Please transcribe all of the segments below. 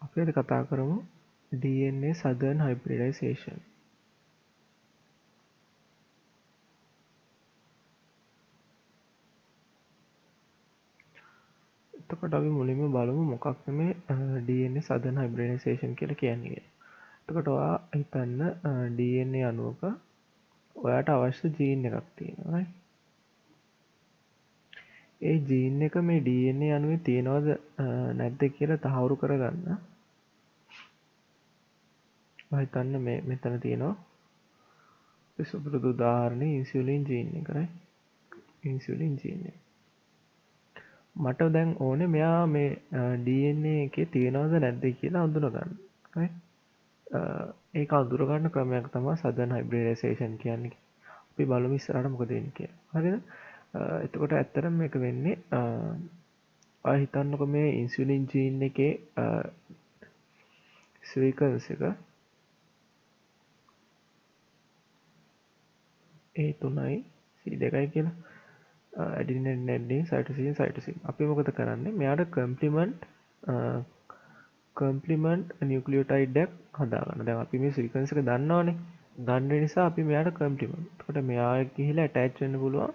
අපි අද කතා කරමු DNA southern hybridization. එතකොට අපි මුලින්ම බලමු මොකක්ද මේ DNA southern hybridization කියලා කියන්නේ. එතකොට ඔයා හිතන්න DNA අණුවක ඔයාට අවශ්‍ය ජීන් එකක් තියෙනවා right? ඒ ජීන් එක මේ DNA අණුවේ තියෙනවද නැද්ද කියලා තහවුරු කරගන්න හිතන්න මේ මෙතන තියෙනවා සුපුරුදු උදාහරණේ ඉන්සියුලින් ජීන් එක right? ඉන්සියුලින් ජීන් එක මට දැන් ඕනේ මෙයා මේ DNA එකේ තියෙනවද නැද්ද කියලා අඳුනගන්න right? ඒක අඳුරගන්න ක්‍රමයක් තමයි southern hybridization කියන්නේ. අපි බලමු ඉස්සරහට මොකද වෙන්නේ කියලා. හරිද? එතකොට ඇත්තටම මේක වෙන්නේ ඔය හිතන්නකො මේ ඉන්සියුලින් ජීන් එකේ සීක්වන්ස් එක A3යි C2යි කියලා adenine adenine cytosine cytosine. අපි මොකද කරන්නේ? මෙයාට කම්ප්ලිමන්ට් නියුක්ලියෝටයිඩ් එකක් හදාගන්න. දැන් අපි මේ සීක්වන්ස් එක දන්නවනේ. දන්න නිසා අපි මෙයාට කම්ප්ලිමන්ට්. එතකොට මෙයා ගිහිලා ඇටච් වෙන්න පුළුවන්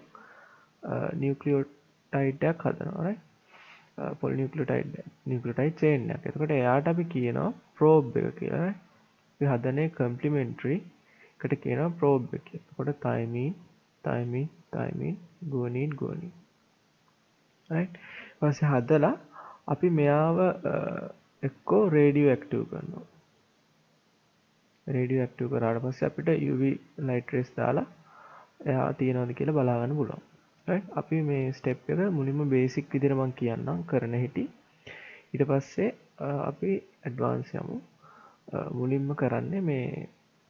නියුක්ලියෝටයිඩ් එකක් හදනවා right? නියුක්ලියෝටයිඩ් චේන් එකක්. එතකොට එයාට අපි කියනවා ප්‍රෝබ් එක කියලා right? අපි හදන්නේ කම්ප්ලිමෙන්ටරි එකට කියනවා ප්‍රෝබ් එක කියලා. එතකොට thymine guanine right? ඊපස්සේ හදලා අපි මෙයාව එක්කෝ රේඩියෝ ඇක්ටිව් කරනවා. රේඩියෝ ඇක්ටිව් කරාට පස්සේ අපිට UV ලයිට් රේස් දාලා එයා තියෙනවද කියලා බලා ගන්න පුළුවන්. right? අපි මේ ස්ටෙප් එක මුලින්ම බේසික් විදිහට මම කියන්නම් කරන හැටි. ඊට පස්සේ අපි ඇඩ්වාන්ස් යමු. මුලින්ම කරන්නේ මේ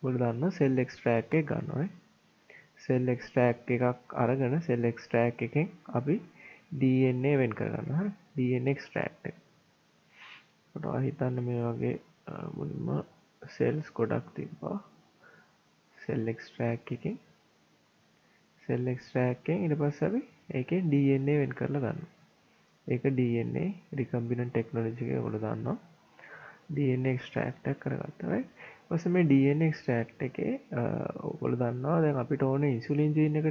ඔයගොල්ලෝ දන්න සෙල් එක්ස්ට්‍රැක්ට් එක ගන්නවා. සෙල් එක්ස්ට්‍රැක්ට් එකක් අරගෙන සෙල් එක්ස්ට්‍රැක්ට් එකෙන් අපි DNA වෙන් කරගන්නවා. DNA එක්ස්ට්‍රැක්ට් එක. ඔයාලා හිතන්න මේ වගේ මුලින්ම සෙල්ස් ගොඩක් තිබ්බා. සෙල් එක්ස්ට්‍රැක්ට් එකෙන් ඊට පස්සේ අපි ඒකේ DNA වෙන් කරලා ගන්නවා. ඒක DNA recombinant technology එක ඔයගොල්ලෝ දන්නවා. DNA එක්ස්ට්‍රැක්ට් එක කරගත්තා right? ඊපස්සේ මේ DNA එක්ස්ට්‍රැක්ට් එකේ ඔයගොල්ලෝ දන්නවා දැන් අපිට ඕනේ ඉන්සුලින් ජීන් එක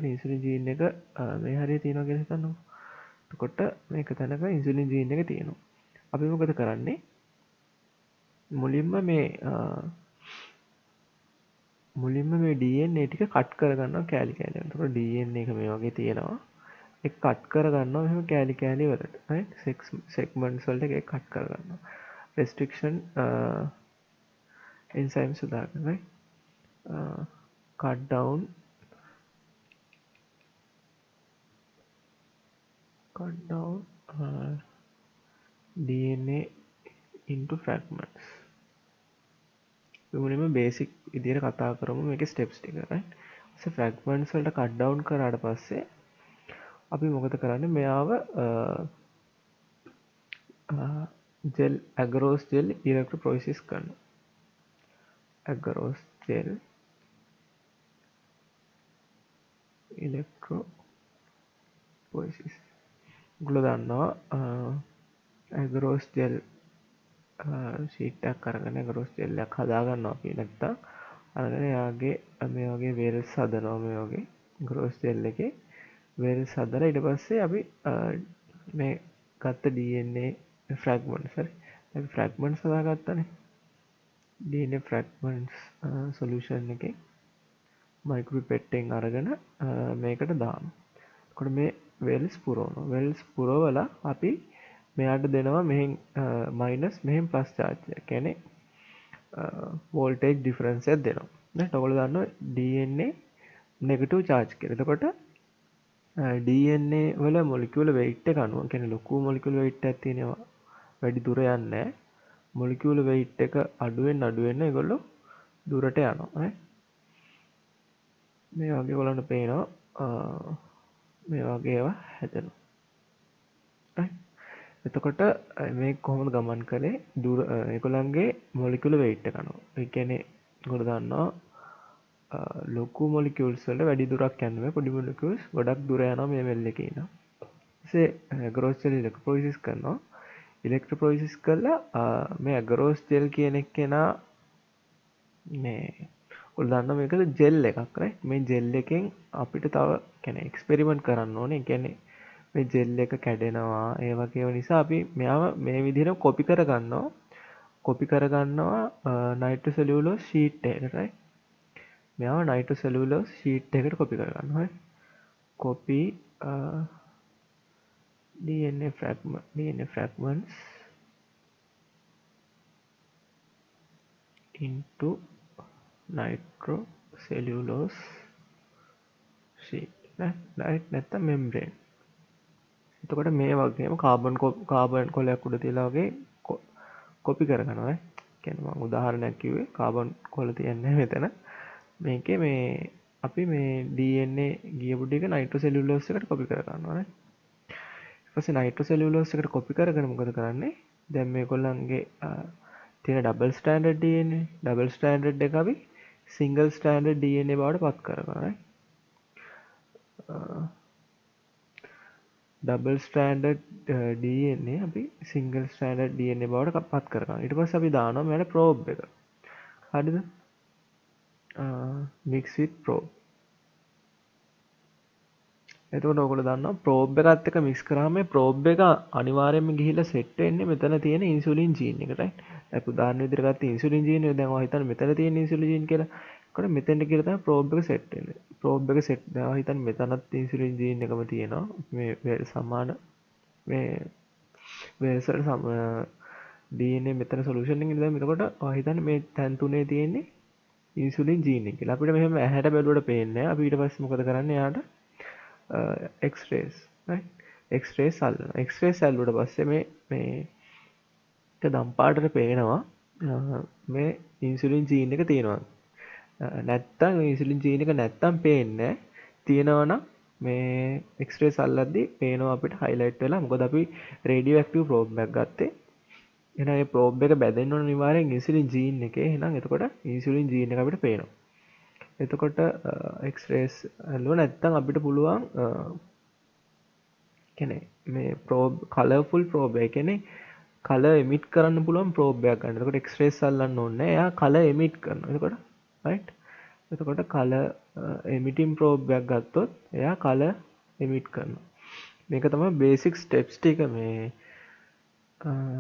මේ හරිය තියෙනවා කියලා හිතන්නකෝ. එතකොට මේක තැනක ඉන්සුලින් ජීන් එක තියෙනවා. අපි මොකද කරන්නේ? මුලින්ම මේ DNA ටික කට් කරගන්නවා කෑලි කෑලි. එතකොට DNA එක මේ වගේ තියෙනවා. ඒක කට් කරගන්නවා මෙහෙම කෑලි කෑලි වලට. right? segments වලට ඒක කට් කරගන්නවා. restriction enzymes උදාහරණ right? cut down DNA into fragments. මුලින්ම බේසික් විදිහට කතා කරමු මේකේ ස්ටෙප්ස් ටික right? ඊට ෆ්‍රැග්මන්ට්ස් වලට කට් ඩවුන් කරාට පස්සේ අපි මොකද කරන්නේ මෙයාව ජෙල් ඇගරෝස් ජෙල් ඉලෙක්ට්‍රොපොයිසිස් කරනවා. ඇගරෝස් ජෙල් ඉලෙක්ට්‍රොපොයිසිස්. ඔයගොල්ලෝ දන්නවා ඇගරෝස් ජෙල් ෂීට් එකක් අරගෙන ඇගරෝස් ජෙල් එකක් හදා ගන්නවා අපි නැත්තම් අරගෙන යාගේ මේ වගේ වේල්ස් හදනවා මේ වගේ ඇගරෝස් ජෙල් එකේ වේල්ස් හදලා ඊට පස්සේ අපි මේ ගත්ත DNA ෆ්‍රැග්මන්ට්ස් හරි අපි ෆ්‍රැග්මන්ට්ස් හදාගත්තනේ DNA ෆ්‍රැග්මන්ට්ස් සොලියුෂන් එකේ මයික්‍රෝපිපෙට් එකෙන් අරගෙන මේකට දානවා. එතකොට මේ වෙල්ස් පුරවනවා. වෙල්ස් පුරවලා අපි මෙයාට දෙනවා මෙහෙන් මයිනස් මෙහෙන් ප්ලස් චාර්ජ් එක. කියන්නේ වෝල්ටේජ් ඩිෆරන්ස් එකක් දෙනවා. දැන් ඔයගොල්ලෝ දන්නවා DNA නෙගටිව් චාර්ජ් කියලා. එතකොට DNA වල මොලිකියුලර් වෙයිට් එක අනුව කියන්නේ ලොකු මොලිකියුලර් වෙයිට් එකක් තියෙනවා. වැඩි දුර යන්නේ නැහැ. මොලිකියුලර් වෙයිට් එක අඩු වෙන්න ඒගොල්ලෝ දුරට යනවා. මේ වගේ ඔයගොල්ලන්ට පේනවා මේ වගේ ඒවා හැදෙනවා. එතකොට මේ කොහොමද ගමන් කළේ දුර ඒගොල්ලන්ගේ මොලිකියුලර් වෙයිට් එක අනුව. ඒ කියන්නේ ඔයගොල්ලෝ දන්නවා ලොකු මොලිකියුල්ස් වල වැඩි දුරක් යන්න බෑ. පොඩි මොලිකියුල්ස් ගොඩක් දුර යනවා මේ වෙල් එකේ ඉඳන්. ඊසේ ග්‍රෝස් සෙල් ඉලෙක්ට්‍රොපොයිසිස් කරනවා. ඉලෙක්ට්‍රොපොයිසිස් කළා මේ ඇගරෝස් ජෙල් කියන කෙනා මේ ඔයාලා දන්නවා මේක ජෙල් එකක් right මේ ජෙල් එකෙන් අපිට තව කියන්නේ එක්ස්පෙරිමන්ට් කරන්න ඕනේ. කියන්නේ මේ ජෙල් එක කැඩෙනවා ඒ වගේ නිසා අපි මෙයාව මේ විදිහට කොපි කරගන්නවා නයිට්‍රෝසෙලියුලෝස් ෂීට් එකකට right. මෙයාව නයිට්‍රෝසෙලියුලෝස් ෂීට් එකට කොපි කරගන්නවා right. copy DNA fragments into nitrocellulose sheet right නැත්නම් membrane. එතකොට මේ වගේම කාබන් කොලයක් උඩ තියලා වගේ කොපි කරගන්නවා. කියන්නේ මම උදාහරණයක් කිව්වේ කාබන් කොල තියන්නේ මෙතන. මේකේ මේ අපි මේ DNA ගියපු ටික නයිට්‍රෝසෙලියුලෝස් එකට කොපි කරගන්නවා නේ. ඊට පස්සේ නයිට්‍රෝසෙලියුලෝස් එකට කොපි කරගෙන මොකද කරන්නේ? දැන් මේගොල්ලන්ගේ තියෙන double standard DNA double standard එක අපි සිංගල් ස්ටෑන්ඩඩ් DNA බවට පත් කරගන්නවා. ඩබල් ස්ටෑන්ඩඩ් DNA අපි සිංගල් ස්ටෑන්ඩඩ් DNA බවට පත් කරගන්නවා. ඊට පස්සේ අපි දානවා මෙයාට ප්‍රෝබ් එක. හරිද? mix with probe. එතකොට ඔයගොල්ලෝ දන්නවා ප්‍රෝබ් එකත් එක්ක මික්ස් කරාම මේ ප්‍රෝබ් එක අනිවාර්යයෙන්ම ගිහිල්ලා සෙට් වෙන්නේ මෙතන තියෙන ඉන්සුලින් ජීන් එකට. දැන් උදාහරණ විදිහට ගත්ත ඉන්සුලින් ජීන් එක දැන් ඔය හිතන්න මෙතන තියෙන ඉන්සුලින් ජීන් කියලා. එතකොට මෙතෙන්ට කියලා තමයි ප්‍රෝබ් එක සෙට් වෙන්නේ. ප්‍රෝබ් එක සෙට් දැන් හිතන්න මෙතනත් ඉන්සුලින් ජීන් එකම තියෙනවා. මේ සමාන මේ වෙනසට DNA මෙතන සොලියුෂන් එකේ ඉඳලා එතකොට ඔය හිතන්න මේ තැන් තුනේ තියෙන්නේ ඉන්සුලින් ජීන් එක කියලා. අපිට මෙහෙම ඇහැට බැලුවට පේන්නේ නැහැ. අපි ඊට පස්සේ මොකද කරන්නේ? එයාට X-rays right X-rays අල්ලනවා. X-rays ඇල්ලුවට පස්සේ මේ එක දම් පාටට පේනවා මේ ඉන්සුලින් ජීන් එක තියෙනවා. නැත්තම් ඉන්සුලින් ජීන් එක නැත්තම් පේන්නේ තියෙනවනම් මේ X-rays අල්ලද්දි පේනවා අපිට highlight වෙලා. මොකද අපි radioactive probe එකක් ගත්තේ. එහෙනම් මේ probe එක බැදෙන්න ඕන අනිවාර්යෙන් ඉන්සුලින් ජීන් එකේ. එහෙනම් එතකොට ඉන්සුලින් ජීන් එක අපිට පේනවා. එතකොට X-rays ඇල්ලුව නැත්තම් අපිට පුළුවන් කියන්නේ මේ probe colorful probe එක කියන්නේ color emit කරන්න පුළුවන් probe එකක් ගන්න. එතකොට X-rays අල්ලන්න ඕනේ නැහැ. එයා color emit කරනවා. එතකොට right එතකොට color emitting probe එකක් ගත්තොත් එයා color emit කරනවා. මේක තමයි basic steps ටික මේ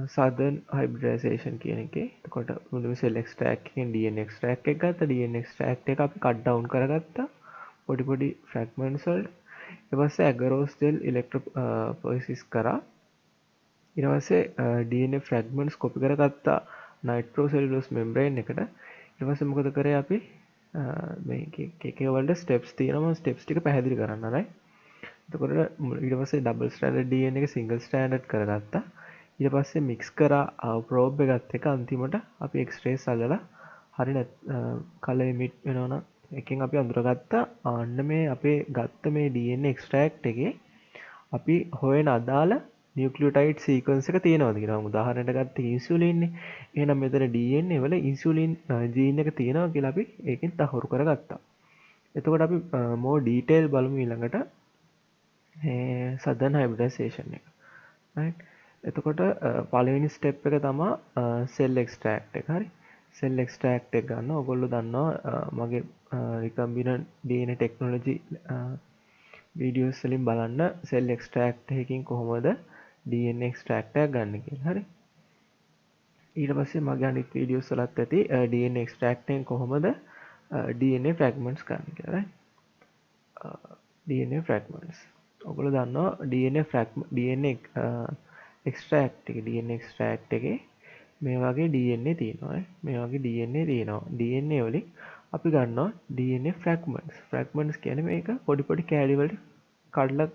southern hybridization කියන එකේ. එතකොට මුලින්ම cell extract එකෙන් DNA extract එක ගත්තා. DNA extract එක අපි cut down කරගත්තා. පොඩි fragments වලට. ඊට පස්සේ agarose gel electrophoresis කරා. ඊට පස්සේ DNA fragments copy කරගත්තා nitrocellulose membrane එකට. ඊට පස්සේ මොකද කරේ අපි මේකේ වලට ස්ටෙප්ස් තියෙනවා. ස්ටෙප්ස් ටික පැහැදිලි කරන්න right. එතකොට ඊට පස්සේ double stranded DNA එක single stranded කරගත්තා. ඊට පස්සේ mix කරා probe එකත් එක්ක අන්තිමට අපි X-rays අල්ලලා හරි color emit වෙනවනම් එකෙන් අපි අඳුරගත්තා අන්න මේ අපේ ගත්ත මේ DNA extract එකේ අපි හොයන අදාළ නියුක්ලියෝටයිඩ් සීක්වන්ස් එක තියෙනවද කියලා. උදාහරණයක් ගත්තේ ඉන්සුලින් නේ. එහෙනම් මෙතන DNA වල ඉන්සුලින් ජීන් එක තියෙනවා කියලා අපි ඒකෙන් තහවුරු කරගත්තා. එතකොට අපි more detail බලමු ඊළඟට southern hybridization එක. right. එතකොට පළවෙනි ස්ටෙප් එක තමයි cell extract එක. හරි. cell extract එක ගන්න. ඔයගොල්ලෝ දන්නවා මගේ recombinant DNA technology වීඩියෝස් වලින් බලන්න cell extract එකකින් කොහොමද DNA extract එක ගන්න කියලා. හරි. ඊට පස්සේ මගේ අනිත් වීඩියෝස් වලත් ඇති DNA extract එකෙන් කොහොමද DNA fragments ගන්න කියලා. right. DNA fragments. ඔයගොල්ලෝ දන්නවා DNA extract එකේ මේ වගේ DNA තියෙනවා. මේ වගේ DNA තියෙනවා. DNA වලින් අපි ගන්නවා DNA fragments. Fragments කියන්නේ මේක පොඩි කෑලි වලට කඩලා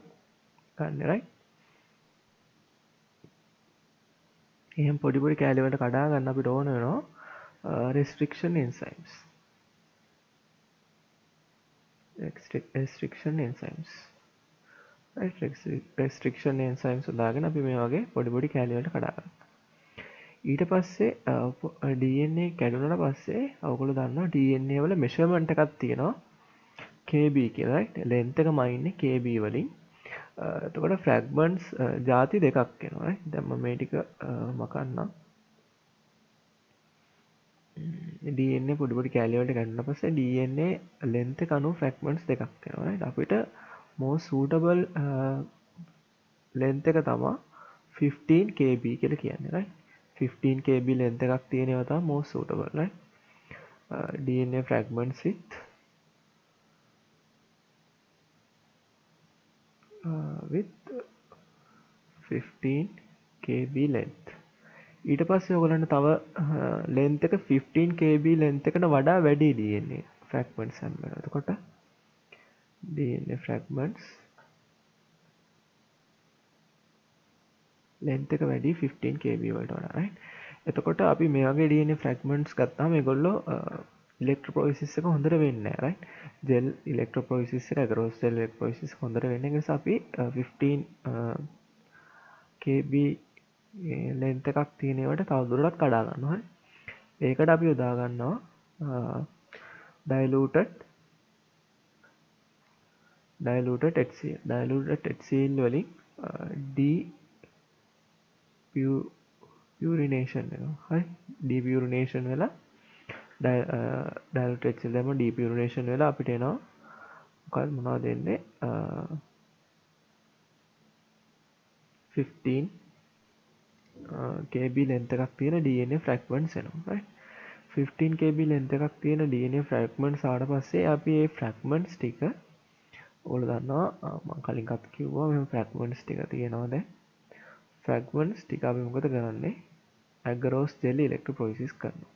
ගන්න right. එහෙනම් පොඩි කෑලි වලට කඩා ගන්න අපිට ඕන වෙනවා restriction enzymes. restriction enzymes. right. restriction enzymes දාගෙන අපි මේ වගේ පොඩි කෑලි වලට කඩා ගන්නවා. ඊට පස්සේ DNA කැඩුනට පස්සේ ඔයගොල්ලෝ දන්නවා DNA වල මෙෂර්මන්ට් එකක් තියෙනවා KB කියලා right. length එක මයින්නේ KB වලින්. එතකොට ෆ්‍රැග්මන්ට්ස් ಜಾති දෙකක් එනවා. දැන් මම මේ ටික මකන්නම්. DNA පොඩි පොඩි කැලි වලට කඩන පස්සේ DNA length එක අනුව fragments දෙකක් එනවා. right? අපිට most suitable length එක තමයි 15 kb කියලා කියන්නේ. right? 15 kb length එකක් තියෙන ඒවා තමයි most suitable. right? DNA fragments with 15 kb length. ඊට පස්සේ ඔයගලන්ට තව length එක 15 kb length එකට වඩා වැඩි DNA fragments හම්බෙනවා. එතකොට DNA fragments length එක වැඩි 15 kb වලට වඩා. right? එතකොට අපි මේ වගේ DNA fragments ගත්තාම මේගොල්ලෝ electrophoresis එක හොඳට වෙන්නේ නැහැ. right? gel electrophoresis එක agarose gel electrophoresis එක හොඳට වෙන්නේ නැහැ. නිසා අපි 15 kb length එකක් තියෙන ඒවාට තවදුරටත් කඩා ගන්නවා. ඒකට අපි යොදා ගන්නවා diluted HCl. diluted HCl වලින් depurination වෙනවා. හරි. depurination වෙලා diluted HCl දැම්ම depurination වෙලා අපිට එනවා මොකක්ද මොනවද එන්නේ 15 kb length එකක් තියෙන DNA fragments එනවා. right? 15 kb length එකක් තියෙන DNA fragments ආවට පස්සේ අපි මේ fragments ටික ඔයාලා දන්නවා මම කලින් කත් කිව්වා මේ fragments ටික තියෙනවා දැන් fragments ටික අපි මොකද කරන්නේ agarose gel electrophoresis කරනවා.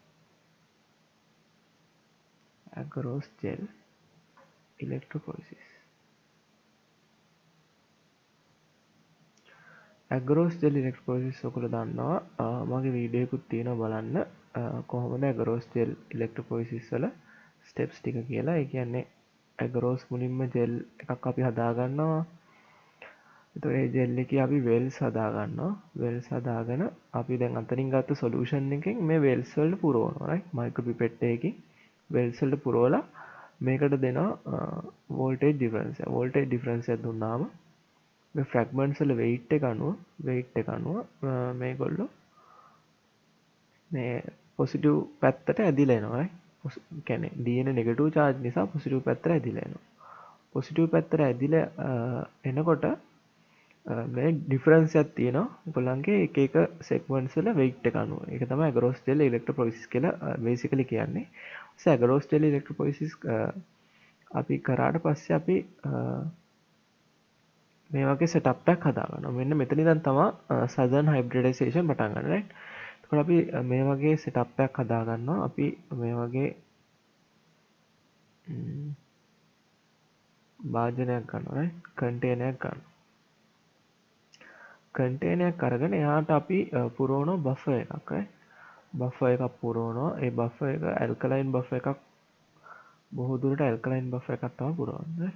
agarose gel electrophoresis. agarose gel electrophoresis ඔයගොල්ලෝ දන්නවා මගේ වීඩියෝ එකකුත් තියෙනවා බලන්න කොහොමද agarose gel electrophoresis වල steps ටික කියලා. ඒ කියන්නේ agarose මුලින්ම gel එකක් අපි හදා ගන්නවා. එතකොට ඒ gel එකේ අපි wells හදා ගන්නවා. wells හදාගෙන අපි දැන් අතරින් ගත්ත solution එකෙන් මේ wells වලට පුරවනවා. right? micro pipette එකකින් wells වලට පුරවලා මේකට දෙනවා voltage difference. voltage difference එක දුන්නාම මේ fragments වල weight එක අනුව මේගොල්ලෝ මේ positive පැත්තට ඇදිලා එනවා. කියන්නේ DNA negative charge නිසා positive පැත්තට ඇදිලා එනවා. positive පැත්තට ඇදිලා එනකොට මේ ඩිෆරන්ස් එකක් තියෙනවා. ඔයගොල්ලන්ගේ එක එක segments වල weight එක අනුව. ඒක තමයි agarose gel electrophoresis කියලා basically කියන්නේ. agarose gel electrophoresis අපි කරාට පස්සේ අපි මේ වගේ setup එකක් හදා ගන්නවා. මෙන්න මෙතන ඉඳන් තමයි southern hybridization පටන් ගන්න. right? එතකොට අපි මේ වගේ setup එකක් හදා ගන්නවා. අපි මේ වගේ භාජනයක් ගන්නවා. right? container එකක් ගන්නවා. container එකක් අරගෙන එයාට අපි පුරවනවා buffer එකක්. right? buffer එකක් පුරවනවා. ඒ buffer එක alkaline buffer එකක් බොහෝ දුරට alkaline buffer එකක් තමයි පුරවන්නේ.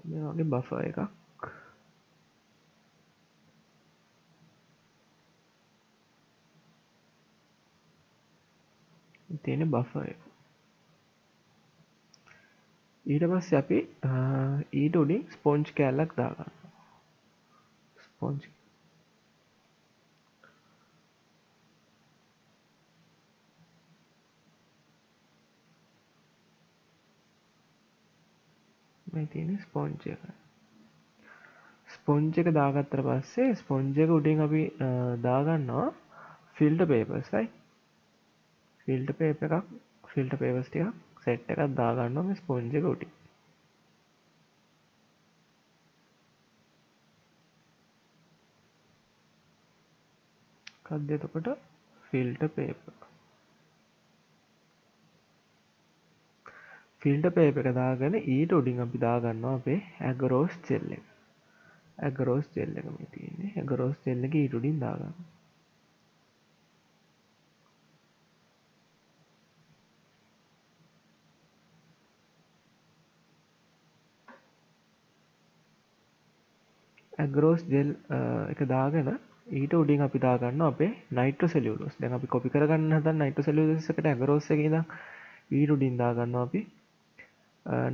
මේ වගේ buffer එකක් තියෙන buffer එක. ඊට පස්සේ අපි ඊට උඩින් ස්පොන්ජ් කෑල්ලක් දාගන්නවා. ස්පොන්ජ් මේ තියෙන ස්පොන්ජ් එක. ස්පොන්ජ් එක දාගත්තට පස්සේ ස්පොන්ජ් එක උඩින් අපි දාගන්නවා filter papers. right? Filter paper papers ටිකක් සෙට් එකක් දාගන්නවා මේ ස්පොන්ජ් එක උඩින්. මොකක්ද එතකොට ෆිල්ටර් පේපර්. ෆිල්ටර් පේපර් එක දාගෙන ඊට උඩින් අපි දාගන්නවා අපේ agarose gel එක. agarose gel එක මේ තියෙන්නේ. agarose gel එක ඊට උඩින් දාගන්නවා. agarose gel එක දාගෙන ඊට උඩින් අපි දාගන්නවා අපේ nitrocellulose. දැන් අපි කොපි කරගන්න හදන nitrocellulose එකට agarose එකේ ඉඳන් ඊට උඩින් දාගන්නවා අපි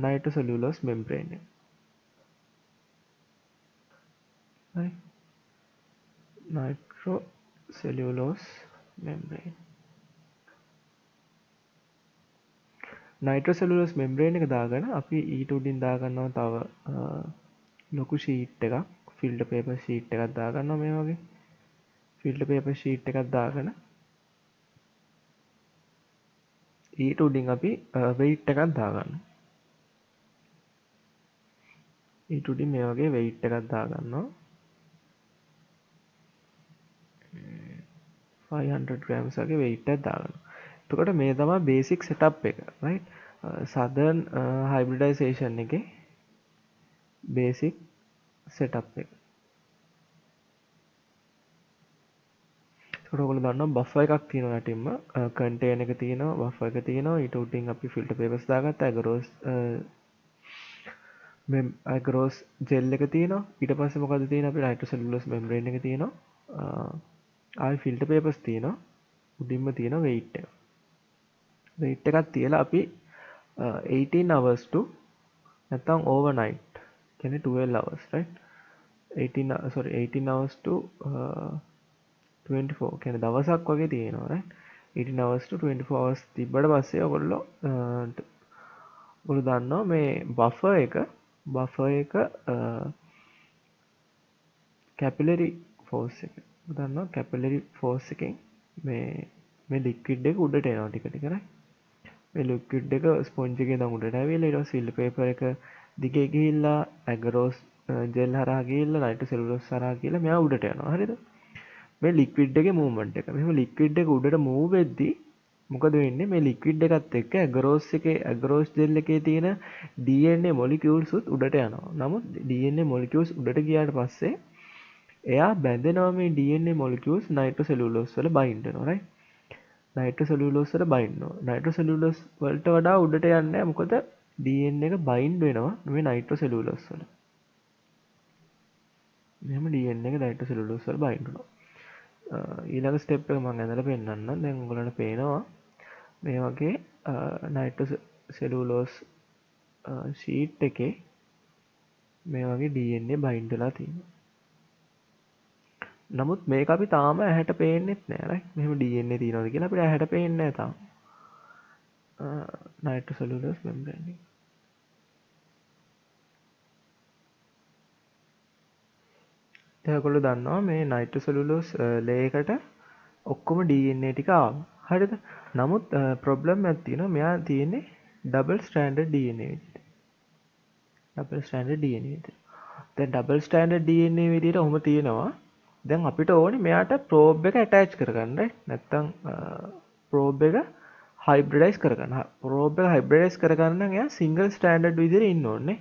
nitrocellulose membrane එක. right? Nitrocellulose membrane. නයිට්‍රෝසෙලුලෝස් මෙම්බ්‍රේන් එක දාගෙන අපි ඊට උඩින් දාගන්නවා තව ලොකු ෂීට් එකක්, ෆිල්ටර් පේපර් ෂීට් එකක් දාගන්නවා මේ වගේ. ෆිල්ටර් පේපර් ෂීට් එකක් දාගෙන ඊට උඩින් අපි වෙයිට් එකක් දාගන්නවා. ඊට උඩින් මේ වගේ වෙයිට් එකක් දාගන්නවා. 500 grams වගේ වෙයිට් එකක් දාගන්නවා. එතකොට මේ තමයි බේසික් සෙටප් එක, right? සදර්න් හයිබ්‍රිඩයිසේෂන් එකේ බේසික් සෙටප් එක. ඒකට ඔයගොල්ලෝ දන්නවා බෆර් එකක් තියෙනවා යටින්ම, කන්ටේනර් එක තියෙනවා, බෆර් එක තියෙනවා. ඊට උඩින් අපි ෆිල්ටර් පේපර්ස් දාගත්තා, ඇගරෝස් ජෙල් එක තියෙනවා. ඊට පස්සේ මොකද තියෙන්නේ? අපි නයිට්‍රෝසෙලුලෝස් මෙම්බ්‍රේන් එක තියෙනවා. ආයි ෆිල්ටර් පේපර්ස් තියෙනවා. උඩින්ම තියෙනවා වෙයිට් එක. වෙයිට් එකක් තියලා අපි 18 hours to නැත්නම් overnight කියන්නේ 12 hours, right? 18 hours to 24 කියන්නේ දවසක් වගේ තියෙනවා, right? 18 hours to 24 hours තිබ්බට පස්සේ ඔයගොල්ලෝ දන්නවා මේ බෆර් එක කැපිලරි ෆෝස් එක. දන්නවා කැපිලරි ෆෝස් එකෙන් මේ ලික්විඩ් එක උඩට එනවා ටික ටික, right? මේ ලික්විඩ් එක ස්පොන්ජ් එකේ ඉඳන් උඩට ඇවිල්ලා ඊට පස්සේ ෆිල්ටර් පේපර් එක දිගේ ගිහිල්ලා ඇගරෝස් ජෙල් හරහා ගිහිල්ලා නයිට්‍රෝසෙලුලෝස් හරහා ගිහිල්ලා මෙයා උඩට යනවා, හරිද? මේ ලික්විඩ් එකේ මූව්මන්ට් එක. මෙහෙම ලික්විඩ් එක උඩට මූව් වෙද්දී මොකද වෙන්නේ? මේ ලික්විඩ් එකත් එක්ක ඇගරෝස් ජෙල් එකේ තියෙන DNA මොලිකියුල්ස් උත් උඩට යනවා. නමුත් DNA මොලිකියුල්ස් උඩට ගියාට පස්සේ එයා බැඳෙනවා මේ DNA මොලිකියුල්ස් නයිට්‍රෝසෙලුලෝස් වල බයින්ඩ් වෙනවා, right? නයිට්‍රෝසෙලුලෝස් වල බයින්ඩ් වෙනවා. නයිට්‍රෝසෙලුලෝස් වලට වඩා උඩට යන්නේ නැහැ. මොකද DNA එක බයින්ඩ් වෙනවා මේ නයිට්‍රෝසෙලුලෝස් වල. මෙහෙම DNA එක නයිට්‍රෝසෙලුලෝස් වල බයින්ඩ් වෙනවා. ඊළඟ ස්ටෙප් එක මම ඇඳලා පෙන්නන්නම්. දැන් ඔයගොල්ලන්ට පේනවා මේ වගේ නයිට්‍රෝසෙලුලෝස් ෂීට් එකේ මේ වගේ DNA බයින්ඩ් වෙලා තියෙනවා. නමුත් මේක අපි තාම ඇහැට පේන්නෙත් නෑ, right? මෙහෙම DNA තියෙනවද කියලා අපිට ඇහැට පේන්නේ නෑ තාම. නයිට්‍රෝසෙලුලෝස් මෙම්බ්‍රේන් එක. දැන් ඔයගොල්ලෝ දන්නවා මේ නයිට්‍රෝසෙලුලෝස් ලේයකට ඔක්කොම DNA ටික ආවා. හරිද? නමුත් ප්‍රොබ්ලම් එකක් තියෙනවා. මෙයා තියෙන්නේ ඩබල් ස්ටෑන්ඩඩ් DNA විදිහට. ඩබල් ස්ටෑන්ඩඩ් DNA විදිහට. දැන් ඩබල් ස්ටෑන්ඩඩ් DNA විදිහට ඔහොම තියෙනවා. දැන් අපිට ඕනේ මෙයාට ප්‍රෝබ් එක ඇටච් කරගන්න, right? නැත්තම් ප්‍රෝබ් එක හයිබ්‍රිඩයිස් කරගන්න. ප්‍රෝබ් එක හයිබ්‍රිඩයිස් කරගන්න නම් එයා සිංගල් ස්ටෑන්ඩඩ් විදිහට ඉන්න ඕනේ.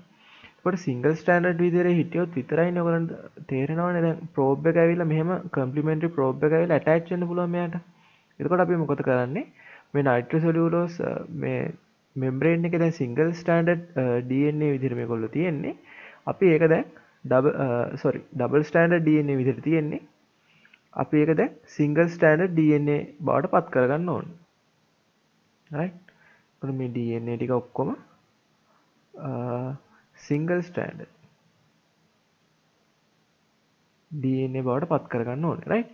ඒකට සිංගල් ස්ටෑන්ඩඩ් විදිහට හිටියොත් විතරයිනේ ඔයගලන්ට තේරෙනවනේ දැන් ප්‍රෝබ් එක ඇවිල්ලා මෙහෙම කම්ප්ලිමෙන්ටරි ප්‍රෝබ් එක ඇවිල්ලා ඇටච් වෙන්න පුළුවන් මෙයාට. එතකොට අපි මොකද කරන්නේ? මේ නයිට්‍රෝසෙලුලෝස් මේ මෙම්බ්‍රේන් එකේ දැන් සිංගල් ස්ටෑන්ඩඩ් DNA විදිහට මේගොල්ලෝ තියෙන්නේ. අපි ඒක දැන් ඩබල් ස්ටෑන්ඩඩ් DNA විදිහට තියෙන්නේ. අපි ඒක දැන් සිංගල් ස්ටෑන්ඩඩ් DNA බවට පත් කරගන්න ඕනේ. right? එතකොට මේ DNA ටික ඔක්කොම සිංගල් ස්ටෑන්ඩඩ් DNA බවට පත් කරගන්න ඕනේ, right?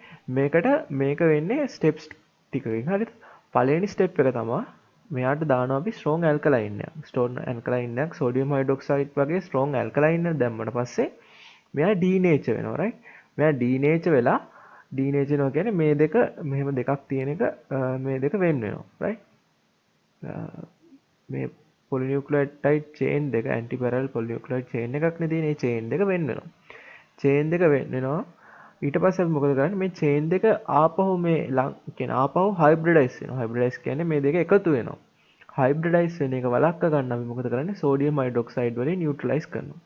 මේක වෙන්නේ ස්ටෙප්ස් ටිකකින්, හරිද? පළවෙනි ස්ටෙප් එක තමයි මෙයාට දානවා අපි ස්ට්‍රෝං ඇල්කලයින් එකක්. ස්ට්‍රෝං ඇල්කලයින් එකක් සෝඩියම් හයිඩ්‍රොක්සයිඩ් වගේ ස්ට්‍රෝං ඇල්කලයින් එකක් දැම්මට පස්සේ මෙයා ඩීනේචර් වෙනවා, right? මෙයා ඩීනේචර් වෙලා ඩීනේචර් වෙනවා කියන්නේ මේ දෙක මෙහෙම දෙකක් තියෙන එක මේ දෙක වෙන් වෙනවා, right? මේ පොලිනියුක්ලියොටයිඩ් චේන් දෙක ඇන්ටි පැරලල් පොලිනියුක්ලියොටයිඩ් චේන් එකක් නේ තියෙන්නේ. මේ චේන් දෙක වෙන් වෙනවා. චේන් දෙක වෙන් වෙනවා. ඊට පස්සේ අපි මොකද කරන්නේ? මේ චේන් දෙක ආපහු මේ කියන්නේ ආපහු හයිබ්‍රිඩයිස් වෙනවා. හයිබ්‍රිඩයිස් කියන්නේ මේ දෙක එකතු වෙනවා. හයිබ්‍රිඩයිස් වෙන එක වළක්වා ගන්න අපි මොකද කරන්නේ? සෝඩියම් හයිඩ්‍රොක්සයිඩ් වලින් නියුට්‍රලයිස් කරනවා.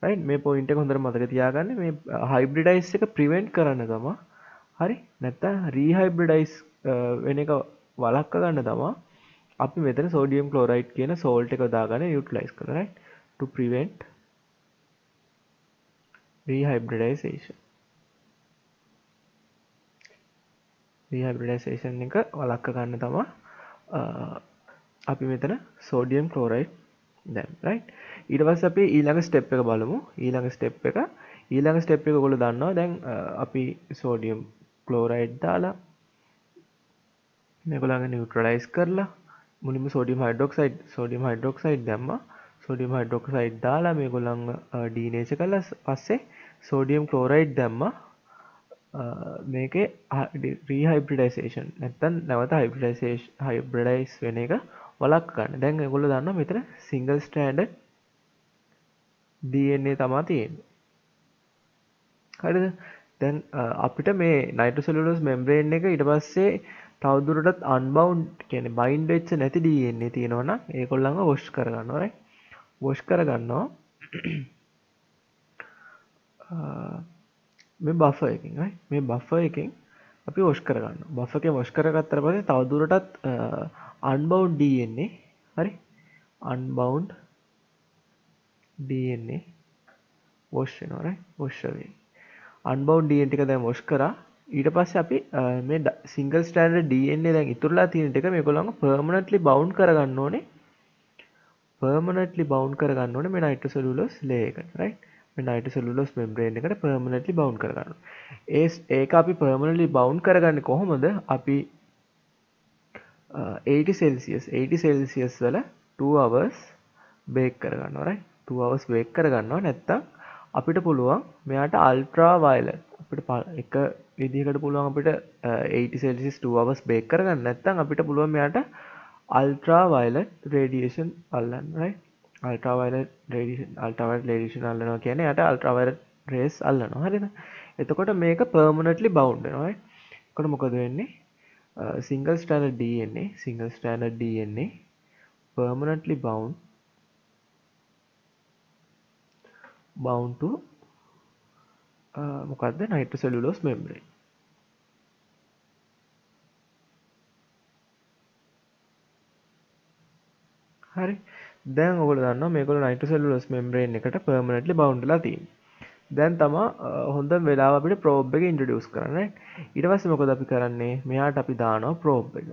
right? මේ පොයින්ට් එක හොඳට මතක තියාගන්න. මේ හයිබ්‍රිඩයිස් එක ප්‍රිවෙන්ට් කරන්න තමයි. හරි? නැත්නම් රීහයිබ්‍රිඩයිස් වෙන එක වළක්වා ගන්න තමයි අපි මෙතන සෝඩියම් ක්ලෝරයිඩ් කියන සෝල්ට් එක දාගෙන යුටිලයිස් කරනවා, right? to prevent rehybridization. rehybridization එක වළක්වා ගන්න තමයි අපි මෙතන සෝඩියම් ක්ලෝරයිඩ් දැන්, right? ඊට පස්සේ අපි ඊළඟ ස්ටෙප් එක බලමු. ඊළඟ ස්ටෙප් එක ඊළඟ ස්ටෙප් එක ඔයගොල්ලෝ දන්නවා. දැන් අපි සෝඩියම් ක්ලෝරයිඩ් දාලා මේගොල්ලන්ගේ නියුට්‍රලයිස් කරලා මුලින්ම සෝඩියම් හයිඩ්‍රොක්සයිඩ් දැම්මා. සෝඩියම් හයිඩ්‍රොක්සයිඩ් දාලා මේගොල්ලන්ව ඩීනේචර් කළා. පස්සේ සෝඩියම් ක්ලෝරයිඩ් දැම්මා. මේකේ රීහයිබ්‍රිඩයිසේෂන් නැත්තම් නැවත හයිබ්‍රිඩයිස් වෙන එක වළක්වා ගන්න. දැන් ඒගොල්ලෝ දන්නවා මෙතන සිංගල් ස්ට්‍රෑන්ඩඩ් DNA තමා තියෙන්නේ. හරිද? දැන් අපිට මේ නයිට්‍රෝසෙලුලෝස් මෙම්බ්‍රේන් එක ඊට පස්සේ තවදුරටත් අන්බවුන්ඩ් කියන්නේ බයින්ඩ් වෙච්ච නැති DNA තියෙනවා නම් ඒගොල්ලන්ව වොෂ් කරගන්නවා. රයිට්? වොෂ් කරගන්නවා මේ බෆර් එකකින්. රයිට්? මේ බෆර් එකෙන් අපි වොෂ් කරගන්නවා. බෆර් එකෙන් වොෂ් කරගත්තට පස්සේ තවදුරටත් අන්බවුන්ඩ් DNA හරි? අන්බවුන්ඩ් DNA වොෂ් වෙනවා. රයිට්? වොෂ් වෙයි. අන්බවුන්ඩ් DNA ටික දැන් වොෂ් කරා. ඊට පස්සේ අපි මේ සිංගල් ස්ට්‍රෑන්ඩඩ් DNA දැන් ඉතුරුලා තියෙන ටික මේගොල්ලන්ව පර්මනන්ට්ලි බවුන්ඩ් කරගන්න ඕනේ. මේ නයිට්‍රෝසෙලුලෝස් ලේයර් එකට. රයිට්? මේ නයිට්‍රෝසෙලුලෝස් මෙම්බ්‍රේන් එකට පර්මනන්ට්ලි බවුන්ඩ් කරගන්නවා. ඒක අපි පර්මනන්ට්ලි බවුන්ඩ් කරගන්නේ කොහොමද? අපි 80 celsius වල 2 hours බේක් කරගන්නවා. රයිට්? 2 hours බේක් කරගන්නවා. නැත්තම් අපිට පුළුවන් මෙයාට අල්ට්‍රා වයලට් අපිට එක විදිහකට පුළුවන් අපිට 80 celsius 2 hours බේක් කරගන්න. නැත්තම් අපිට පුළුවන් මෙයාට අල්ට්‍රා වයලට් රේඩියේෂන් අල්ලන්න. රයිට්? අල්ට්‍රා වයලට් රේඩියේෂන් අල්ලනවා කියන්නේ යට අල්ට්‍රා වයලට් රේස් අල්ලනවා. හරිද? එතකොට මේක පර්මනන්ට්ලි බවුන්ඩ් වෙනවා. රයිට්? එතකොට මොකද වෙන්නේ? single stranded DNA permanently bound to මොකක්ද nitrocellulose membrane. හරි. දැන් ඔයගොල්ලෝ දන්නවා මේගොල්ලෝ nitrocellulose membrane එකට permanently bound වෙලා තියෙනවා. දැන් තමා හොඳම වෙලාව අපිට probe එක introduce කරන්න. ඊට පස්සේ මොකද අපි කරන්නේ? මෙයාට අපි දානවා probe එක.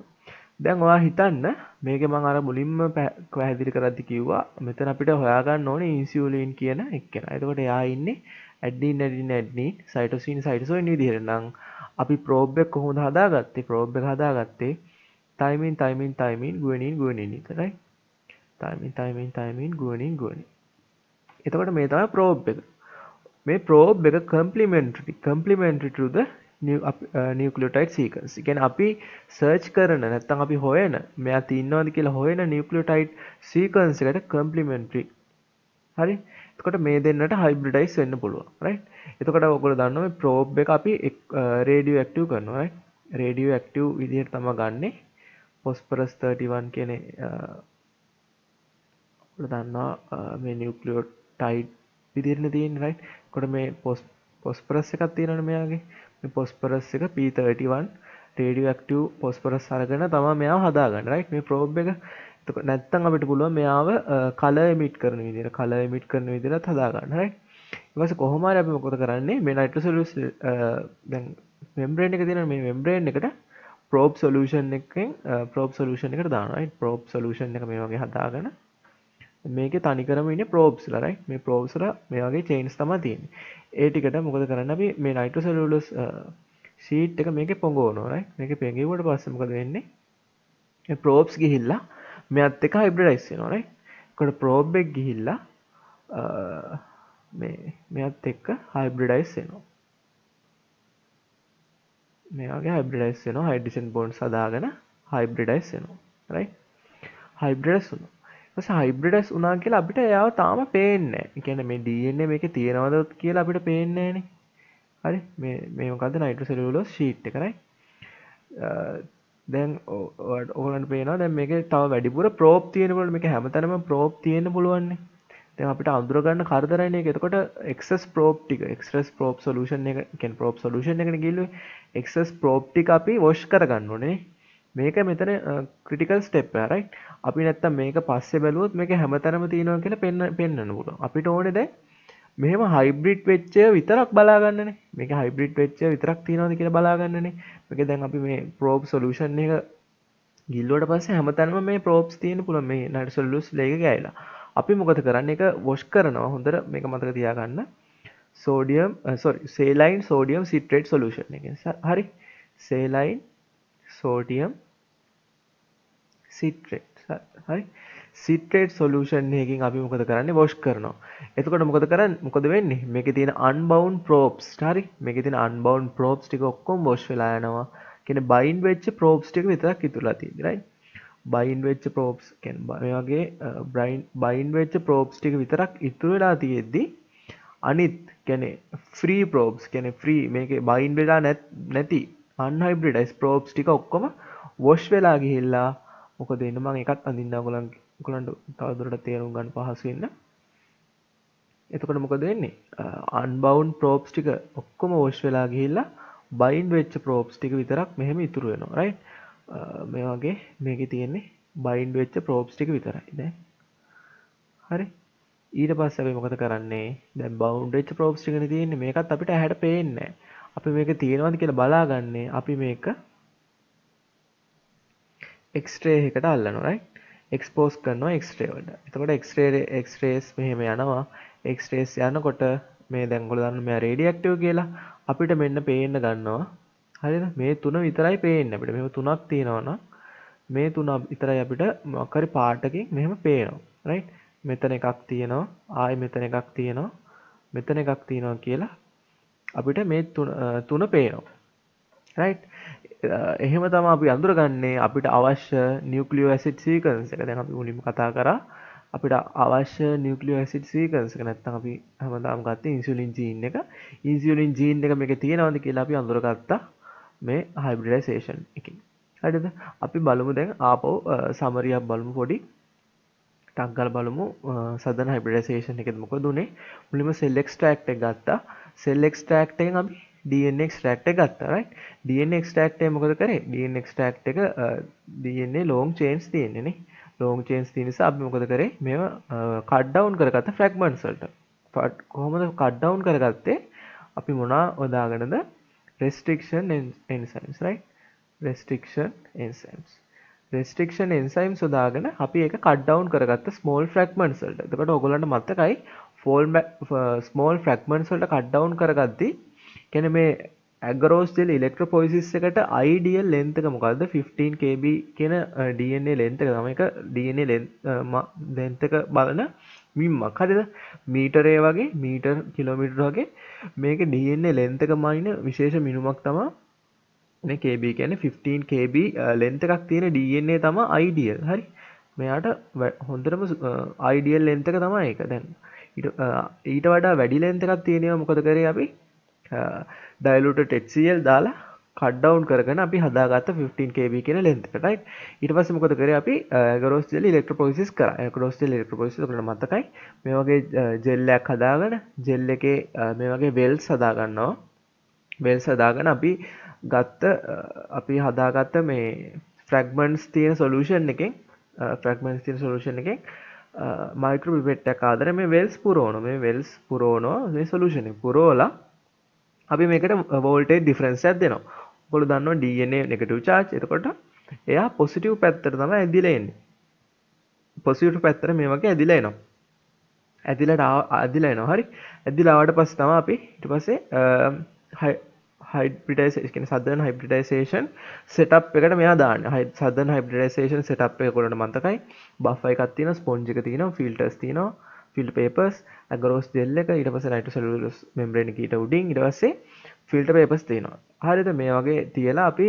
දැන් ඔයා හිතන්න මේකේ මම අර මුලින්ම පැහැදිලි කරද්දි කිව්වා මෙතන අපිට හොයාගන්න ඕනේ ඉන්සියුලින් කියන එක්කෙනා. එතකොට එයා ඉන්නේ ඇඩ්නින් සයිටෝසින් විදිහට. නම් අපි probe එක කොහොමද හදාගත්තේ? probe එක හදාගත්තේ thymine guanine විතරයි. thymine guanine. එතකොට මේ තමයි probe එක. මේ probe එක complementary to the nucleotide sequence. ඒ කියන්නේ අපි search කරන නැත්නම් අපි හොයන මෙයා තියනවාද කියලා හොයන nucleotide sequence එකට complementary. හරි? එතකොට මේ දෙන්නට hybridize වෙන්න පුළුවන්. right? එතකොට ඔයගොල්ලෝ දන්නවා මේ probe එක අපි radioactive කරනවා. right? radioactive විදිහට තමයි ගන්නෙ. phosphorus 31 කියන ඔයගොල්ලෝ දන්නවා මේ nucleotide විදිහටනේ තියෙන්නේ. right? එතකොට මේ phosphorus එකක් තියෙනවනේ මෙයාගේ. මේ phosphorus එක P31 radioactive phosphorus අරගෙන තමයි මෙයාව හදාගන්නේ. right? මේ probe එක. එතකොට නැත්තම් අපිට පුළුවන් මෙයාව color emit කරන විදිහට හදාගන්න. right? ඊට පස්සේ කොහොම හරි අපි මොකද කරන්නේ? මේ nitrocellulose දැන් membrane එක තියෙන මේ membrane එකට probe solution එකට දානවා. right? probe solution එක මේ වගේ හදාගෙන මේකේ තනිකරම ඉන්නේ probes ලා. right? මේ probes වල මේ වගේ chains තමයි තියෙන්නේ. ඒ ටිකට මොකද කරන්නේ? අපි මේ nitrocellulose sheet එක මේකේ පොඟවනවා. right? මේකේ පෙඟෙවුවට පස්සේ මොකද වෙන්නේ? මේ probes ගිහිල්ලා මෙයත් එක්ක hybridize වෙනවා. right? එතකොට probe එක ගිහිල්ලා මෙයත් එක්ක hybridize වෙනවා. මේ වගේ hybridize වෙනවා. hydrogen bonds හදාගෙන hybridize වෙනවා. right? hybridize වුණා. ඊපස්සේ hybridize වුණා කියලා අපිට එයාව තාම පේන්නේ නැහැ. ඒ කියන්නේ මේ DNA මේකේ තියෙනවද කියලා අපිට පේන්නේ නැහනේ. හරි? මේ මොකද්ද nitrocellulose sheet එක. right? දැන් ඔයගොල්ලන්ට පේනවා දැන් මේකේ තව වැඩිපුර probe තියෙනකොට මේක හැමතැනම probe තියෙන්න පුළුවන්නේ. දැන් අපිට අඳුර ගන්න කරදරයිනේ ඒක. එතකොට excess probe solution එක කියන්නේ probe solution එකනේ ගිහුවේ. excess probe ටික අපි wash කරගන්න ඕනේ. මේක මෙතන critical step එක. right? අපි නැත්තම් මේක පස්සේ බැලුවොත් මේක හැමතැනම තියෙනවා කියලා පෙන්වන්න පුළුවන්. අපිට ඕනේ දැන් මෙහෙම හයිබ්‍රිඩ් වෙච්ච විතරක් බලාගන්නනේ. මේක හයිබ්‍රිඩ් වෙච්ච විතරක් තියෙනවද කියලා බලාගන්නනේ. මේක දැන් අපි මේ probe solution එක ගිල්ලුවට පස්සේ හැමතැනම මේ probes තියෙන්න පුළුවන් මේ nitrocellulose layer එක ගෑවිලා. අපි මොකද කරන්නේ? ඒක wash කරනවා හොඳට. මේක මතක තියාගන්න. saline sodium citrate solution එකෙන්. හරි. saline sodium citrate. හරි. citrate solution එකකින් අපි මොකද කරන්නේ? wash කරනවා. එතකොට මොකද වෙන්නේ? මේකේ තියෙන unbound probes. හරි. මේකේ තියෙන unbound probes ටික ඔක්කොම wash වෙලා යනවා. කියන්නේ bind වෙච්ච probes ටික විතරක් ඉතුරුලා තියෙන්නේ. right? bind වෙච්ච probes කියන්නේ මේ වගේ bind වෙච්ච probes ටික විතරක් ඉතුරු වෙලා තියෙද්දි අනිත් කියන්නේ free probes කියන්නේ free මේකේ bind වෙලා නැති unhybridized probes ටික ඔක්කොම wash වෙලා ගිහිල්ලා මොකද වෙන්නේ? මම එකක් අඳින්න ඔයගොල්ලන්ට තවදුරටත් තේරුම් ගන්න පහසු වෙන්න. එතකොට මොකද වෙන්නේ? unbound probes ටික ඔක්කොම wash වෙලා ගිහිල්ලා bind වෙච්ච probes ටික විතරක් මෙහෙම ඉතුරු වෙනවා. right? මේ වගේ මේකේ තියෙන්නේ bind වෙච්ච probes ටික විතරයි. දැන් හරි. ඊට පස්සේ අපි මොකද කරන්නේ? දැන් bound වෙච්ච probes ටිකනේ තියෙන්නේ. මේකත් අපිට ඇහැට පේන්නේ නැහැ. අපි මේක තියෙනවද කියලා බලාගන්නේ අපි මේක x-ray එකකට අල්ලනවා. right? expose කරනවා x-ray වලට. එතකොට x-rays මෙහෙම යනවා. x-rays යනකොට මේ දැන් ඔයගොල්ලෝ දන්න මෙයා රේඩියැක්ටිව් කියලා අපිට මෙන්න පේන්න ගන්නවා. හරිද? මේ තුන විතරයි පේන්නේ අපිට. මෙහෙම තුනක් තියෙනවා නම් මේ තුන විතරයි අපිට මොකක් හරි පාටකින් මෙහෙම පේනවා. right? මෙතන එකක් තියෙනවා. ආයෙ මෙතන එකක් තියෙනවා. මෙතන එකක් තියෙනවා කියලා අපිට මේ තුන පේනවා. right? එහෙම තමයි අපි අඳුරගන්නේ අපිට අවශ්‍ය නියුක්ලියෝ ඇසිඩ් සීක්වන්ස් එක. දැන් අපි මුලින්ම කතා කරා අපිට අවශ්‍ය නියුක්ලියෝ ඇසිඩ් සීක්වන්ස් එක. නැත්නම් අපි හැමදාම ගත්තේ ඉන්සියුලින් ජීන් එක. ඉන්සියුලින් ජීන් එක මේකේ තියෙනවද කියලා අපි අඳුරගත්තා මේ හයිබ්‍රිඩයිසේෂන් එකකින්. හරිද? අපි බලමු දැන් ආපහු සමරියක් බලමු පොඩි. ටක් ගාලා බලමු සදන හයිබ්‍රිඩයිසේෂන් එකෙත් මොකද උනේ? මුලින්ම සෙල් එක්ස්ට්‍රැක්ට් එක ගත්තා. සෙල් එක්ස්ට්‍රැක්ට් එකෙන් අපි DNA extract එක ගත්තා. right? DNA extract එක මොකද කරේ? DNA extract එක DNA long chains තියෙන්නේ නේ. long chains තියෙන නිසා අපි මොකද කරේ? මේව cut down කරගත්ත fragments වලට. කොහොමද cut down කරගත්තේ? අපි මොනවා යොදාගෙනද? restriction enzymes. right? restriction enzymes යොදාගෙන අපි ඒක cut down කරගත්ත small fragments වලට. එතකොට ඔයගොල්ලන්ට මතකයි small fragments වලට cut down කරගද්දී කියන්නේ මේ agarose gel electrophoresis එකට ideal length එක මොකද්ද? 15 kb කියන DNA length එක තමයි. ඒක DNA length එක බලන මිම්මක්. හරිද? මීටරේ වගේ මීටර් කිලෝමීටර වගේ මේක DNA length එක මයින විශේෂ මිනුමක් තමයි මේ kb කියන්නේ 15 kb length එකක් තියෙන DNA තමයි ideal. හරි? මෙයාට හොඳටම ideal length එක තමයි ඒක. දැන් ඊට වඩා වැඩි length එකක් තියෙනවා මොකද කරේ අපි? diluted HCl දාලා cut down කරගෙන අපි හදාගත්ත 15 kb කියන length එක. right? ඊට පස්සේ මොකද කරේ අපි? agarose gel electrophoresis කරා. agarose gel electrophoresis ඔයාලට මතකයි. මේ වගේ gel එකක් හදාගෙන gel එකේ මේ වගේ wells හදාගන්නවා. wells හදාගෙන අපි හදාගත්ත මේ fragments තියෙන solution එකෙන් micro pipette එකක් ආදරේ මේ wells පුරවනවා. මේ solution එක පුරවලා අපි මේකට voltage difference එකක් දෙනවා. ඔයගොල්ලෝ දන්නවා DNA negative charge. එතකොට එයා positive පැත්තට තමයි ඇදිලා එන්නේ. positive පැත්තට මේ වගේ ඇදිලා එනවා. හරි. ඇදිලා ආවට පස්සේ තමයි අපි ඊට පස්සේ hybridization කියන්නේ southern hybridization setup එකට මෙයා දාන්නේ. southern hybridization setup එක ඔයගොල්ලන්ට මතකයි. buffer එකක් තියෙනවා, sponge එක තියෙනවා, filters තියෙනවා, filter papers, agarose gel එක, ඊට පස්සේ nitrocellulose membrane එක ඊට උඩින්, ඊට පස්සේ filter papers තියෙනවා. හරිද? මේ වගේ තියලා අපි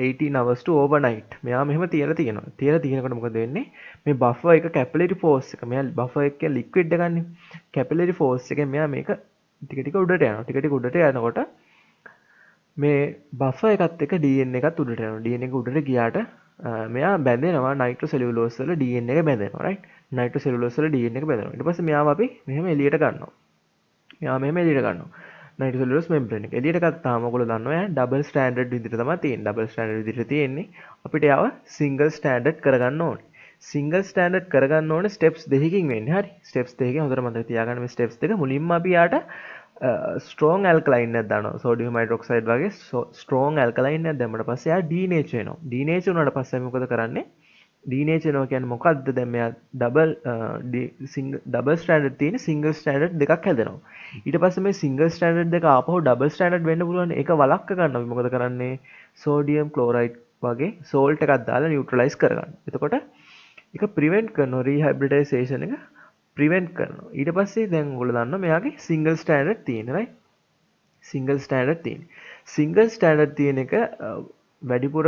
18 hours to overnight මෙයා මෙහෙම තියලා තියෙනවා. තියලා තියෙනකොට මොකද වෙන්නේ? මේ buffer එක capillary force එක මෙයා buffer එකේ liquid එක ගන්න. capillary force එකෙන් මෙයා මේක ටික උඩට යනකොට මේ buffer එකත් එක්ක DNA එකත් උඩට යනවා. DNA එක උඩට ගියාට මෙයා බැඳෙනවා nitrocellulose වල DNA එක බැඳෙනවා. right? nitrocellulose වල DNA එක බැඳෙනවා. ඊට පස්සේ මෙයාව අපි මෙහෙම එළියට ගන්නවා. nitrocellulose membrane එක. එළියට ගත්තාම ඔයගොල්ලෝ දන්නවා යා double standard විදිහට තමයි තියෙන්නේ. double standard විදිහට තියෙන්නේ. අපිට යාව single standard කරගන්න ඕනේ. single standard කරගන්න ඕනේ steps දෙකකින් වෙන්නේ. හරි? steps දෙකකින් හොඳට මතක තියාගන්න මේ steps දෙක. මුලින්ම අපි යාට strong alkaline එකක් දානවා. sodium hydroxide වගේ strong alkaline එකක් දැම්මට පස්සේ යා denature වෙනවා. denature වුණාට පස්සේ අපි මොකද කරන්නේ? ඩීනේචර් වෙනවා කියන්නේ මොකද්ද? දැන් මෙයා ඩබල් ස්ටෑන්ඩඩ් තියෙන සිංගල් ස්ටෑන්ඩඩ් දෙකක් හැදෙනවා. ඊට පස්සේ මේ සිංගල් ස්ටෑන්ඩඩ් දෙක ආපහු ඩබල් ස්ටෑන්ඩඩ් වෙන්න පුළුවන්. ඒක වළක්ව ගන්න අපි මොකද කරන්නේ? සෝඩියම් ක්ලෝරයිඩ් වගේ සෝල්ට් එකක් දාලා නියුට්‍රලයිස් කරගන්න. එතකොට ඒක ප්‍රිවෙන්ට් කරනවා රීහයිබ්‍රිඩයිසේෂන් එක ප්‍රිවෙන්ට් කරනවා. ඊට පස්සේ දැන් ඔයගොල්ලෝ දන්නවා මෙයාගේ සිංගල් ස්ටෑන්ඩඩ් තියෙන right? සිංගල් ස්ටෑන්ඩඩ් තියෙන. සිංගල් ස්ටෑන්ඩඩ් තියෙන එක වැඩිපුර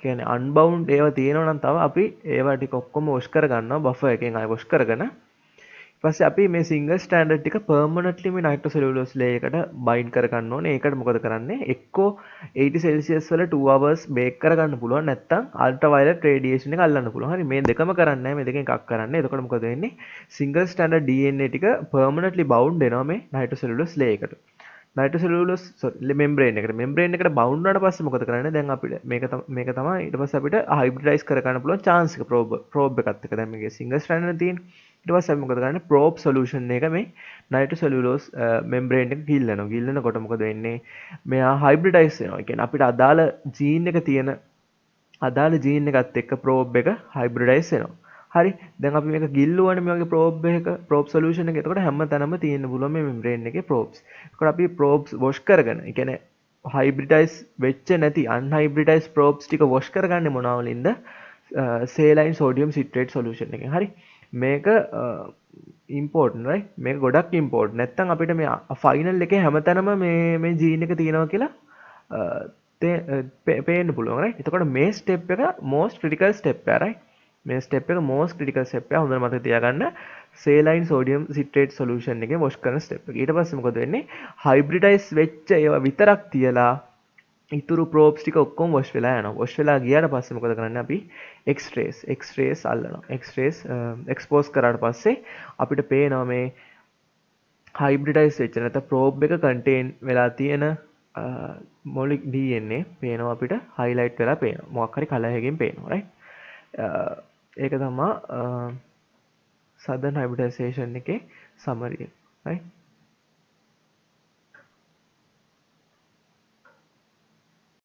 කියන්නේ අන්බවුන්ඩ් ඒවා තියෙනවා නම් තව අපි ඒවා ටික ඔක්කොම වොෂ් කරගන්නවා බෆර් එකෙන් ආයෙ වොෂ් කරගෙන ඊපස්සේ අපි මේ සිංගල් ස්ටෑන්ඩඩ් ටික පර්මනන්ට්ලි මේ නයිට්‍රෝසෙලුලෝස් ලේයර් එකට බයින්ඩ් කරගන්න ඕනේ. ඒකට මොකද කරන්නේ? එක්කෝ 80 සෙල්සියස් වල 2 hours බේක් කරගන්න පුළුවන් නැත්නම් අල්ට්‍රාවයලට් රේඩියේෂන් එක අල්ලන්න පුළුවන්. හරි මේ දෙකම කරන්නේ නැහැ. මේ දෙකෙන් එකක් කරන්නේ. එතකොට මොකද වෙන්නේ? සිංගල් ස්ටෑන්ඩඩ් DNA ටික පර්මනන්ට්ලි බවුන්ඩ් වෙනවා මේ නයිට්‍රෝසෙලුලෝස් ලේයර් එකට. නයිට්‍රෝසෙලුලෝස් මෙම්බ්‍රේන් එකට එකට බවුන්ඩ් වුණාට පස්සේ මොකද කරන්නේ? දැන් අපිට මේක තමයි ඊට පස්සේ අපිට හයිබ්‍රිඩයිස් කර ගන්න පුළුවන් chance එක ප්‍රෝබ් එකත් එක්ක. දැන් මේකේ සිංගල් ස්ට්‍රෑන්ඩ් තියෙන. ඊට පස්සේ අපි මොකද කරන්නේ? ප්‍රෝබ් සොලියුෂන් එක මේ නයිට්‍රෝසෙලුලෝස් මෙම්බ්‍රේන් එක ගිල්ලනවා. ගිල්ලනකොට මොකද වෙන්නේ? මෙයා හයිබ්‍රිඩයිස් වෙනවා. ඒ කියන්නේ අපිට අදාළ ජීන් එක තියෙන අදාළ ජීන් එකත් එක්ක ප්‍රෝබ් එක හයිබ්‍රිඩයිස් වෙනවා. හරි දැන් අපි මේක ගිල්ලුවානේ මේ වගේ ප්‍රෝබ් සොලියුෂන් එක. එතකොට හැම තැනම තියෙන්න පුළුවන් මේ මෙම්බ්‍රේන් එකේ ප්‍රෝබ්ස්. එතකොට අපි ප්‍රෝබ්ස් වොෂ් කරගෙන, ඒ කියන්නේ හයිබ්‍රිඩයිස් වෙච්ච නැති අන්හයිබ්‍රිඩයිස් ප්‍රෝබ්ස් ටික වොෂ් කරගන්නේ මොනවා වලින්ද? සේලයින් සෝඩියම් සිට්‍රේට් සොලියුෂන් එකෙන්. හරි මේක ඉම්පෝර්ටන්ට් රයිට්. මේක ගොඩක් ඉම්පෝර්ටන්ට්. නැත්තම් අපිට මේ ෆයිනල් එකේ හැමතැනම මේ ජීන් එක තියෙනවා කියලා පේන්න පුළුවන් right. එතකොට මේ ස්ටෙප් එක most critical step එක right. මේ ස්ටෙප් එක most critical step එක හොඳට මතක තියාගන්න. saline sodium citrate solution එකේ wash කරන ස්ටෙප් එක. ඊට පස්සේ මොකද වෙන්නේ? hybridise වෙච්ච ඒවා විතරක් තියලා ඉතුරු probes ටික ඔක්කොම wash වෙලා යනවා. wash වෙලා ගියාට පස්සේ මොකද කරන්නේ අපි x-rays අල්ලනවා. x-rays expose කරාට පස්සේ අපිට පේනවා මේ hybridise වෙච්ච නැත්නම් probe එක contain වෙලා තියෙන මොලික් DNA පේනවා අපිට highlight වෙලා පේනවා. මොකක් හරි color එකකින් පේනවා right. ඒක තමයි southern hybridization එකේ summary එක right.